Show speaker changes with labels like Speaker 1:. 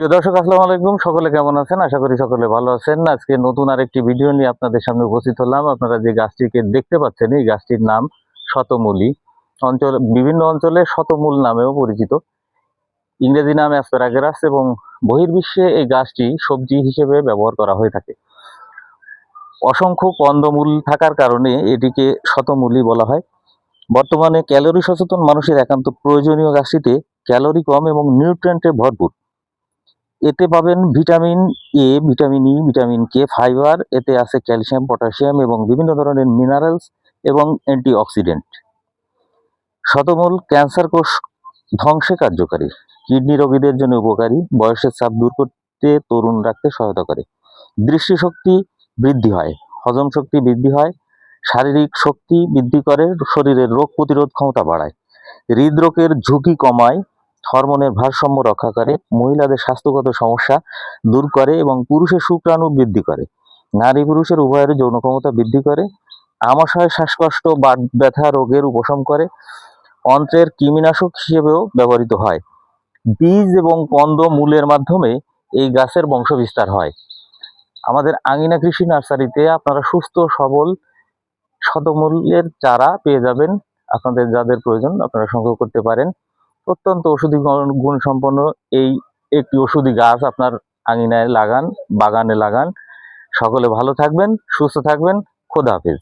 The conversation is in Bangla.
Speaker 1: প্রিয় দর্শক, আসসালামু আলাইকুম। সকলে কেমন আছেন? আশা করি সকলে ভালো আছেন। আজকে নতুন আরেকটি ভিডিও নিয়ে আপনাদের সামনে উপস্থিত হলাম। আপনারা যে গাছটিকে দেখতে পাচ্ছেন, এই গাছটির নাম শতমূলী। বিভিন্ন অঞ্চলে শতমূল নামেও পরিচিত। ইংরেজি নাম অ্যাসপারাগাস এবং বহির্বিশ্বে এই গাছটি সবজি হিসেবে ব্যবহার করা হয়ে থাকে। অসংখ্য কন্দমূল থাকার কারণে এটিকে শতমূলী বলা হয়। বর্তমানে ক্যালোরি সচেতন মানুষের একান্ত প্রয়োজনীয় গাছটিতে ক্যালোরি কম এবং নিউট্রিয়েন্টে ভরপুর। এতে পাবেন vitamin A, vitamin E, vitamin K, fibre. এতে আছে ক্যালসিয়াম, পটাশিয়াম এবং বিভিন্ন ধরনের মিনারেলস এবং অ্যান্টিঅক্সিডেন্ট। শতমূল ক্যান্সার কোষ ধ্বংসে কার্যকারী, কিডনি রোগীদের জন্য উপকারী, বয়সের চাপ দূর করতে, তরুণ রাখতে সহায়তা করে, দৃষ্টিশক্তি বৃদ্ধি হয়, হজম শক্তি বৃদ্ধি হয়, শারীরিক শক্তি বৃদ্ধি করে, শরীরের রোগ প্রতিরোধ ক্ষমতা বাড়ায়, হৃদরোগের ঝুঁকি কমায়, হরমোনের ভারসাম্য রক্ষা করে, মহিলাদের স্বাস্থ্যগত সমস্যা দূর করে এবং পুরুষের শুক্রাণু বৃদ্ধি করে, নারী পুরুষের উভয়ের যৌন ক্ষমতা বৃদ্ধি করে, আমাশয়, শ্বাসকষ্ট, বাত ব্যথা রোগের উপশম করে, অন্ত্রের কৃমিনাশক হিসেবেও ব্যবহৃত হয়। বীজ এবং কন্দ মূলের মাধ্যমে এই গাছের বংশবিস্তার হয়। আমাদের আঙিনা কৃষি নার্সারিতে আপনারা সুস্থ সবল শতমূলের চারা পেয়ে যাবেন। আপনাদের যাদের প্রয়োজন আপনারা সংগ্রহ করতে পারেন। অত্যন্ত ওষুধি গুণ সম্পন্ন এই একটি ওষুধি গাছ আপনার আঙিনায় লাগান, বাগানে লাগান। সকলে ভালো থাকবেন, সুস্থ থাকবেন। খোদা হাফেজ।